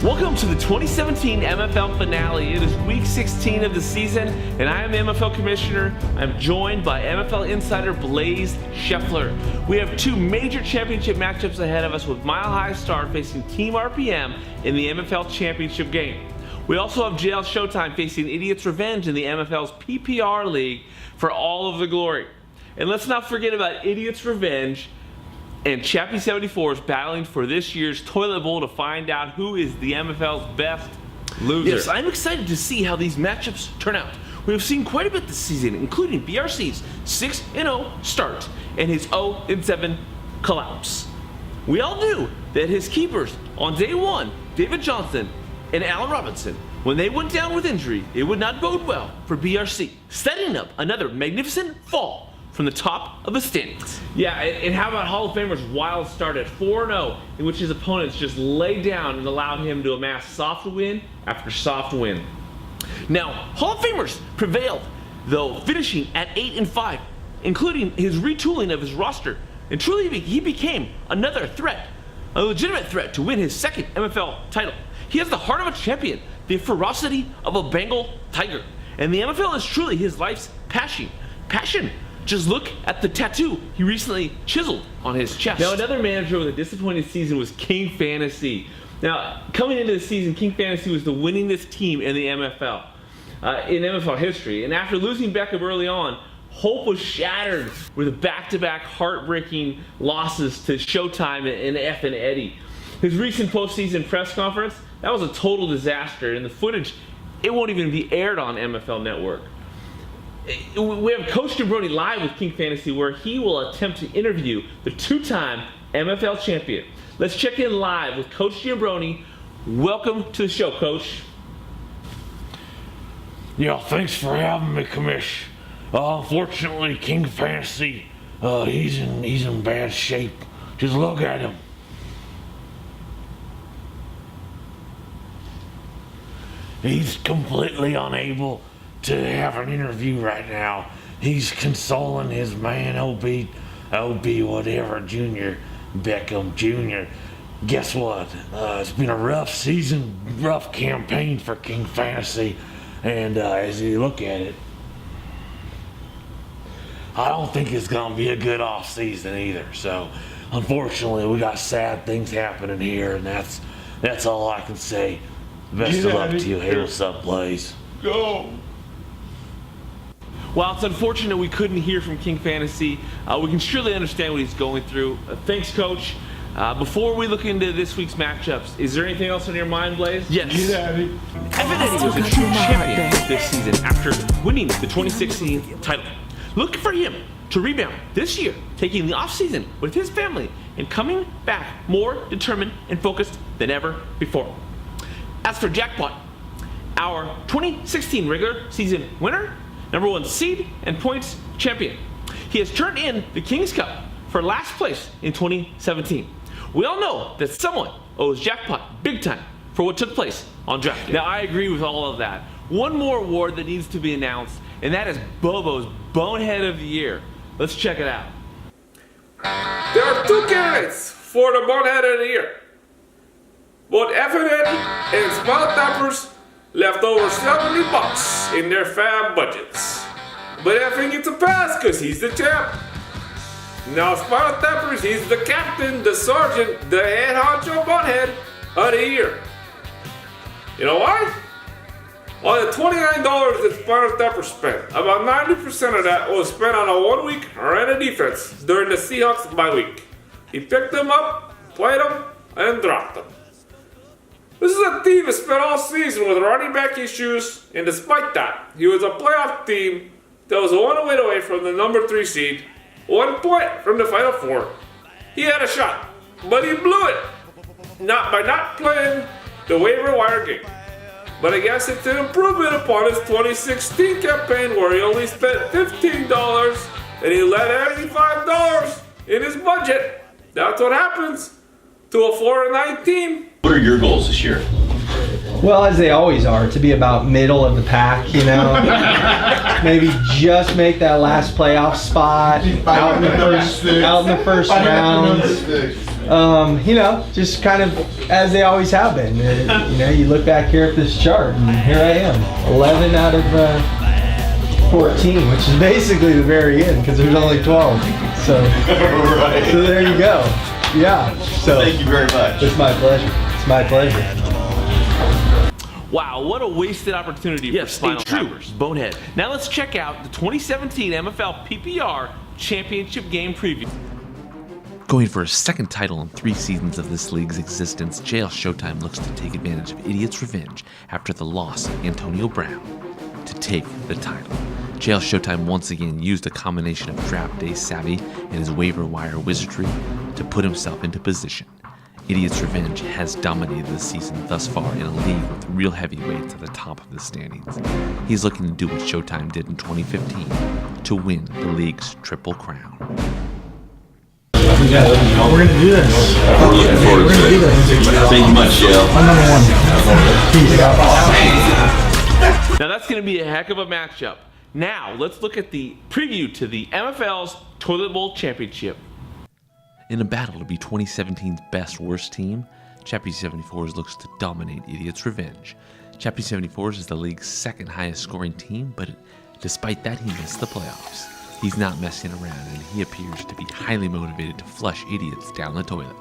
Welcome to the 2017 MFL finale. It is week 16 of the season, and I am the MFL commissioner. I'm joined by MFL insider Blaze Scheffler. We have two major championship matchups ahead of us, with Mile High Star facing Team RPM in the MFL championship game. We also have JL Showtime facing Idiot's Revenge in the MFL's PPR League for all of the glory. And let's not forget about Idiot's Revenge and Chappie 74 is battling for this year's Toilet Bowl to find out who is the MFL's best loser. Yes, I'm excited to see how these matchups turn out. We have seen quite a bit this season, including BRC's 6-0 start and his 0-7 collapse. We all knew that his keepers on day one, David Johnson and Allen Robinson, when they went down with injury, it would not bode well for BRC, setting up another magnificent fall from the top of the standings. Yeah, and how about Hall of Famer's wild start at 4-0, in which his opponents just laid down and allowed him to amass soft win after soft win. Now, Hall of Famers prevailed, though, finishing at 8-5, including his retooling of his roster, and truly he became another threat, a legitimate threat to win his second MFL title. He has the heart of a champion, the ferocity of a Bengal tiger, and the MFL is truly his life's passion. Just look at the tattoo he recently chiseled on his chest. Now, another manager with a disappointing season was King Fantasy. Now, coming into the season, King Fantasy was the winningest team in the MFL, in MFL history. And after losing Beckham early on, hope was shattered with back-to-back heartbreaking losses to Showtime and F and Eddie. His recent postseason press conference, that was a total disaster, and the footage, it won't even be aired on MFL Network. We have Coach Giambroni live with King Fantasy, where he will attempt to interview the two-time MFL champion. Let's check in live with Coach Giambroni. Welcome to the show, Coach. Yeah, thanks for having me, Commish. Unfortunately, King Fantasy, he's in bad shape. Just look at him. He's completely unable to have an interview right now. He's consoling his man, OB whatever, Junior, Beckham Jr. Guess what? It's been a rough season, rough campaign for King Fantasy, and as you look at it, I don't think it's gonna be a good off season either. So, unfortunately, we got sad things happening here, and that's all I can say. Best of luck to you. Hey, what's up, Blaze? Go! While it's unfortunate we couldn't hear from King Fantasy, we can surely understand what he's going through. Thanks, Coach. Before we look into this week's matchups, is there anything else on your mind, Blaze? Yes. Evan Eddie was a true champion this season after winning the 2016 title. Look for him to rebound this year, taking the offseason with his family and coming back more determined and focused than ever before. As for Jackpot, our 2016 regular season winner, #1 seed and points champion, he has turned in the King's Cup for last place in 2017. We all know that someone owes Jackpot big time for what took place on draft day. Now, I agree with all of that. One more award that needs to be announced, and that is Bobo's Bonehead of the Year. Let's check it out. There are two candidates for the Bonehead of the Year. Both F and Eddie and Smile Tappers left over $70 in their fab budgets. But Effing gets a pass because he's the champ. Now Smile Tappers, he's the captain, the sergeant, the head honcho Bonehead of the Year. You know why? On the $29 that Smile Tappers spent, about 90% of that was spent on a 1 week run of defense during the Seahawks bye week. He picked them up, played them, and dropped them. This is a team that spent all season with running back issues, and despite that, he was a playoff team that was 1 win away from the #3 seed, 1 point from the Final Four. He had a shot, but he blew it, not by not playing the waiver wire game. But I guess it's an improvement upon his 2016 campaign, where he only spent $15 and he let $85 in his budget. That's what happens to a 4-9 team. What are your goals this year? Well, as they always are, to be about middle of the pack, you know. Maybe just make that last playoff spot out in the first round. Just kind of as they always have been. You look back here at this chart, and here I am, 11 out of 14, which is basically the very end because there's only 12. So, Right. So there you go. Yeah. So thank you very much. It's my pleasure. It's my pleasure. Wow, what a wasted opportunity for Spinal Tappers. Bonehead. Now let's check out the 2017 MFL PPR Championship Game Preview. Going for a second title in 3 seasons of this league's existence, JL Showtime looks to take advantage of Idiot's revenge after the loss of Antonio Brown to take the title. JL Showtime once again used a combination of draft day savvy and his waiver wire wizardry to put himself into position. Idiot's Revenge has dominated the season thus far in a league with real heavyweights at the top of the standings. He's looking to do what Showtime did in 2015 to win the league's Triple Crown. We're gonna do this. We're looking forward to it. Thank you much, JL. I'm number 1. Peace out. Now that's going to be a heck of a matchup. Now let's look at the preview to the MFL's Toilet Bowl Championship. In a battle to be 2017's best-worst team, Chappie 74s looks to dominate Idiot's Revenge. Chappie 74s is the league's second highest scoring team, but despite that, he missed the playoffs. He's not messing around, and he appears to be highly motivated to flush Idiots down the toilet.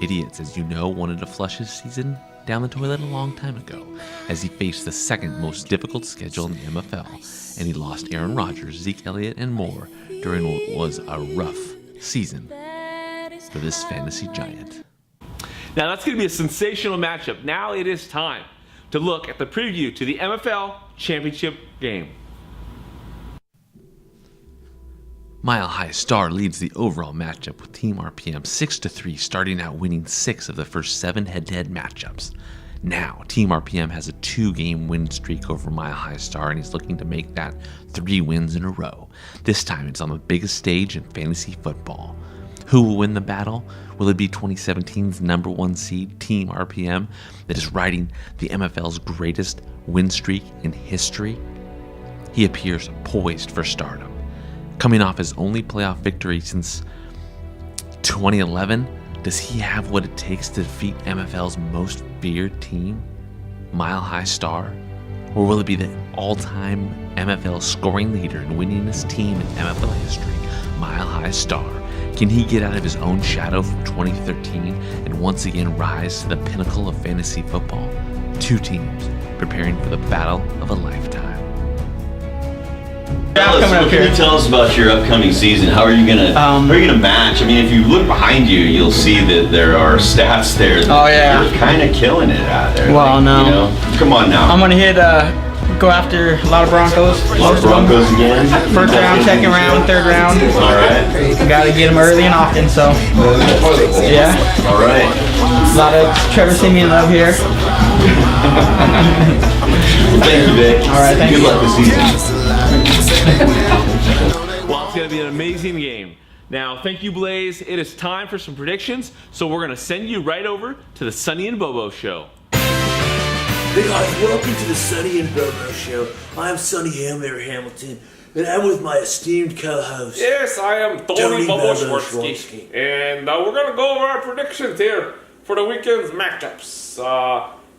Idiots, as you know, wanted to flush his season down the toilet a long time ago, as he faced the second most difficult schedule in the MFL, and he lost Aaron Rodgers, Zeke Elliott, and more during what was a rough season for this fantasy giant. Now that's going to be a sensational matchup. Now it is time to look at the preview to the MFL Championship game. Mile High Star leads the overall matchup with Team RPM 6-3, starting out winning 6 of the first 7 head-to-head matchups. Now, Team RPM has a 2-game win streak over Mile High Star, and he's looking to make that 3 wins in a row. This time, it's on the biggest stage in fantasy football. Who will win the battle? Will it be 2017's number 1 seed, Team RPM, that is riding the MFL's greatest win streak in history? He appears poised for stardom. Coming off his only playoff victory since 2011, does he have what it takes to defeat MFL's most feared team, Mile High Star? Or will it be the all-time MFL scoring leader and winningest team in MFL history, Mile High Star? Can he get out of his own shadow from 2013 and once again rise to the pinnacle of fantasy football? 2 teams preparing for the battle of a lifetime. Dallas, what can you tell us about your upcoming season? How are you gonna match? I mean, if you look behind you, you'll see that there are stats there. Oh, yeah. You're kind of killing it out there. Well, no. You know? Come on now. I'm gonna go after a lot of Broncos. A lot of Broncos again. First round, second round, third round. All right. Gotta get them early and often, so. Yeah. All right. A lot of Trevor Simeon love here. Thank you, Vic. All right, thank you. Good luck this season. Well, it's going to be an amazing game. Now, thank you, Blaze. It is time for some predictions, so we're going to send you right over to the Sonny and Bobo Show. Hey guys, welcome to the Sonny and Bobo Show. I'm Sonny Hammer Hamilton, and I'm with my esteemed co-host. Yes, I am Tony Bobo Bobo Schwartzky. And we're going to go over our predictions here for the weekend's matchups.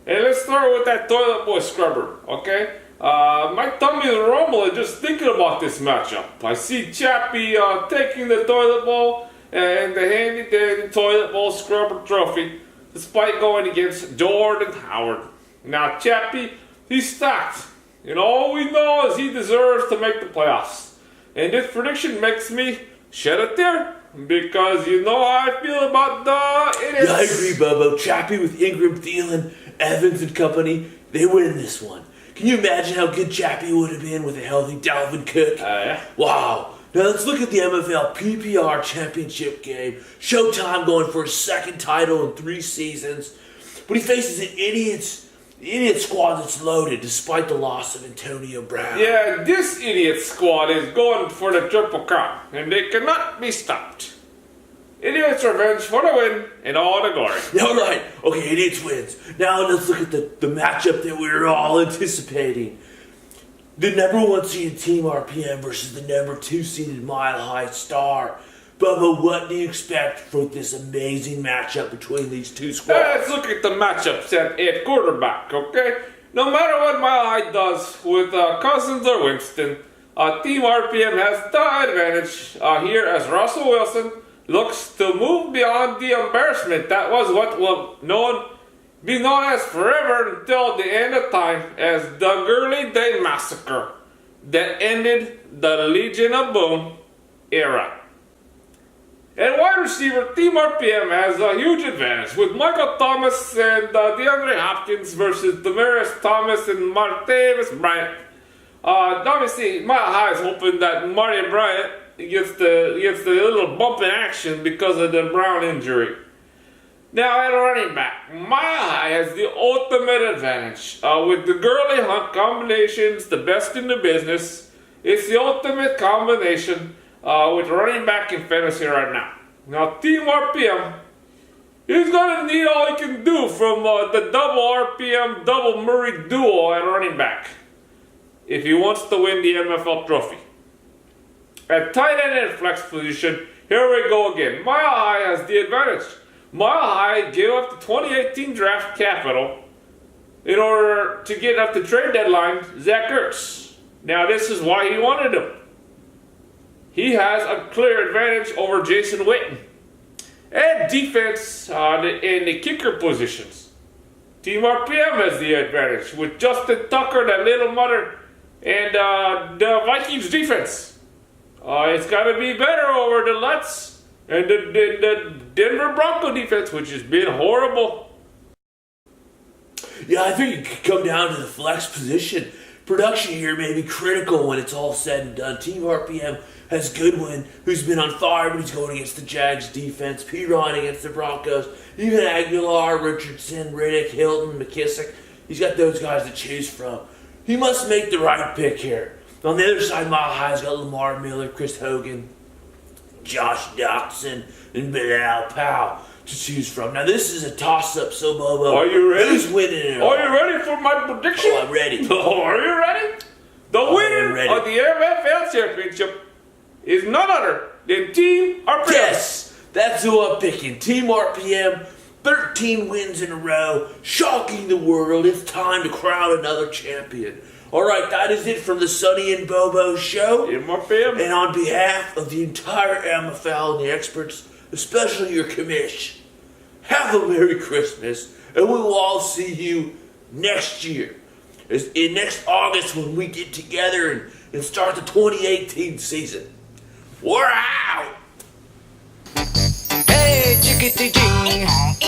And let's start with that toilet boy scrubber, okay? My tummy is rumbling just thinking about this matchup. I see Chappie taking the toilet bowl and the handy dandy toilet bowl scrubber trophy, despite going against Jordan Howard. Now Chappie, he's stacked. And all we know is he deserves to make the playoffs. And this prediction makes me shed a tear, because you know how I feel about the idiots. Yeah, I agree, Bobo. Chappie with Ingram, Thielen, Evans and company, they win this one. Can you imagine how good Chappie would have been with a healthy Dalvin Cook? Yeah. Wow. Now let's look at the MFL PPR Championship game. Showtime going for his second title in 3 seasons. But he faces an idiot squad that's loaded despite the loss of Antonio Brown. Yeah, this idiot squad is going for the Triple Crown, and they cannot be stopped. Idiots Revenge for the win and all the glory. All right. Okay, Idiots wins. Now let's look at the matchup that we were all anticipating. The number 1 seeded Team RPM versus the number 2 seeded Mile High Star. Bubba, what do you expect for this amazing matchup between these two squads? Let's look at the matchups at quarterback, okay? No matter what Mile High does with Cousins or Winston, Team RPM has the advantage here as Russell Wilson looks to move beyond the embarrassment that was what will be known as forever until the end of time as the Gurley Day Massacre that ended the Legion of Boom era. At wide receiver, Team RPM has a huge advantage with Michael Thomas and DeAndre Hopkins versus Demaryius Thomas and Martavis Bryant. Obviously, Mile High is hoping that Marty Bryant gets the little bump in action because of the Brown injury. Now at running back, Mile High has the ultimate advantage. With the Gurley Hunt combinations, the best in the business, it's the ultimate combination with running back in fantasy right now. Now Team RPM, he's going to need all he can do from the double RPM, double Murray duo at running back if he wants to win the MFL trophy. At tight end and flex position, here we go again. Mile High has the advantage. Mile High gave up the 2018 draft capital in order to get up the trade deadline Zach Ertz. Now this is why he wanted him. He has a clear advantage over Jason Witten. And defense in the kicker positions. Team RPM has the advantage with Justin Tucker, that little mother, and the Vikings defense. It's got to be better over the Lutz and the Denver Bronco defense, which has been horrible. Yeah, I think it could come down to the flex position. Production here may be critical when it's all said and done. Team RPM has Goodwin, who's been on fire, but he's going against the Jags defense. P-Ron against the Broncos. Even Aguilar, Richardson, Riddick, Hilton, McKissick. He's got those guys to choose from. He must make the right pick here. On the other side, Mile High's got Lamar Miller, Chris Hogan, Josh Doctson, and Bilal Powell to choose from. Now this is a toss-up, so Bobo. Are you ready? Who's winning it all? Are you ready for my prediction? Oh, I'm ready. Oh, are you ready? The winner ready. of the MFL Championship is none other than Team RPM. Yes, that's who I'm picking. Team RPM, 13 wins in a row, shocking the world. It's time to crown another champion. All right, that is it from the Sonny and Bobo show. Team RPM. And on behalf of the entire MFL and the experts, especially your commish, have a Merry Christmas, and we will all see you next year. In next August when we get together and start the 2018 season. We're out! Hey, chickadee ding.